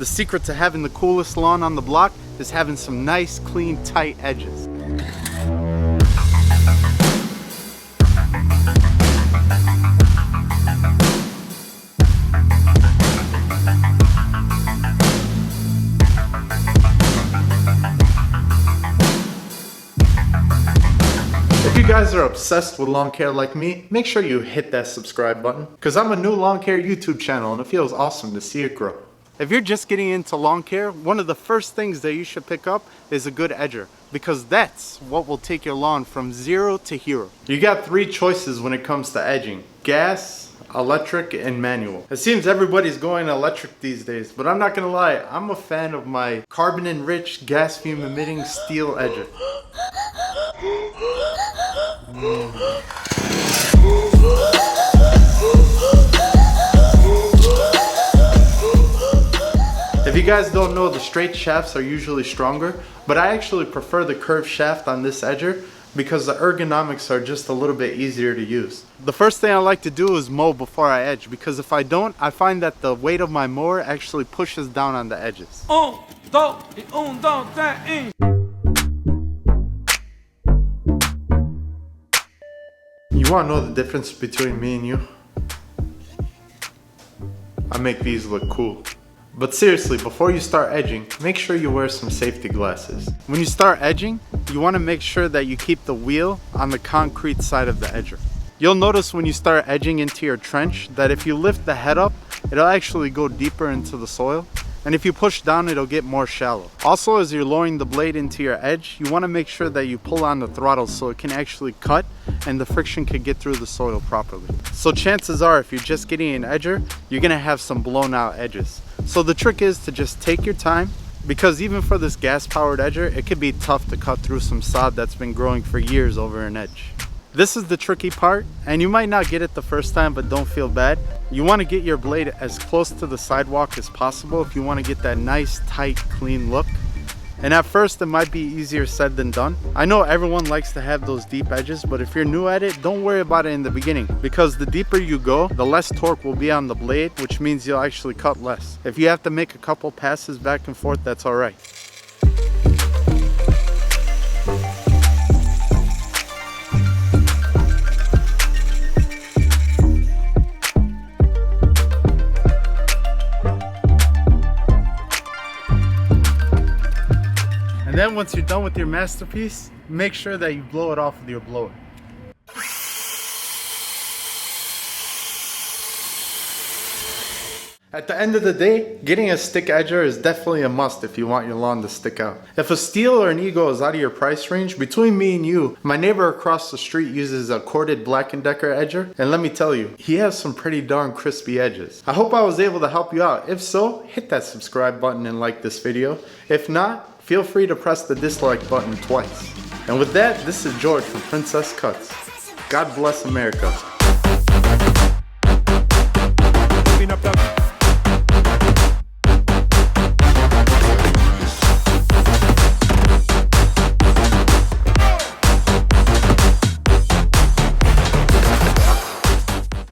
The secret to having the coolest lawn on the block is having some nice, clean, tight edges. If you guys are obsessed with lawn care like me, make sure you hit that subscribe button, because I'm a new lawn care YouTube channel and it feels awesome to see it grow. If you're just getting into lawn care, one of the first things that you should pick up is a good edger, because that's what will take your lawn from zero to hero. You got 3 choices when it comes to edging: gas, electric, and manual. It seems everybody's going electric these days, but I'm not gonna lie, I'm a fan of my carbon-enriched, gas fume emitting Stihl edger. If you guys don't know, the straight shafts are usually stronger, but I actually prefer the curved shaft on this edger because the ergonomics are just a little bit easier to use. The first thing I like to do is mow before I edge, because if I don't, I find that the weight of my mower actually pushes down on the edges. You want to know the difference between me and you? I make these look cool. But seriously, before you start edging, make sure you wear some safety glasses. When you start edging, you want to make sure that you keep the wheel on the concrete side of the edger. You'll notice when you start edging into your trench that if you lift the head up, it'll actually go deeper into the soil. And if you push down, it'll get more shallow. Also, as you're lowering the blade into your edge, you want to make sure that you pull on the throttle so it can actually cut and the friction can get through the soil properly. So chances are, if you're just getting an edger, you're gonna have some blown out edges. So the trick is to just take your time, because even for this gas powered edger, it can be tough to cut through some sod that's been growing for years over an edge. This is the tricky part, and you might not get it the first time, but don't feel bad. You want to get your blade as close to the sidewalk as possible if you want to get that nice, tight, clean look. And at first, it might be easier said than done. I know everyone likes to have those deep edges, but if you're new at it, don't worry about it in the beginning, because the deeper you go, the less torque will be on the blade, which means you'll actually cut less. If you have to make a couple passes back and forth, that's all right. And then once you're done with your masterpiece, make sure that you blow it off with your blower. At the end of the day, getting a stick edger is definitely a must if you want your lawn to stick out. If a Stihl or an Ego is out of your price range, between me and you, my neighbor across the street uses a corded Black & Decker edger, and let me tell you, he has some pretty darn crispy edges. I hope I was able to help you out. If so, hit that subscribe button and like this video. If not, feel free to press the dislike button twice. And with that, this is George from Princess Cuts. God bless America.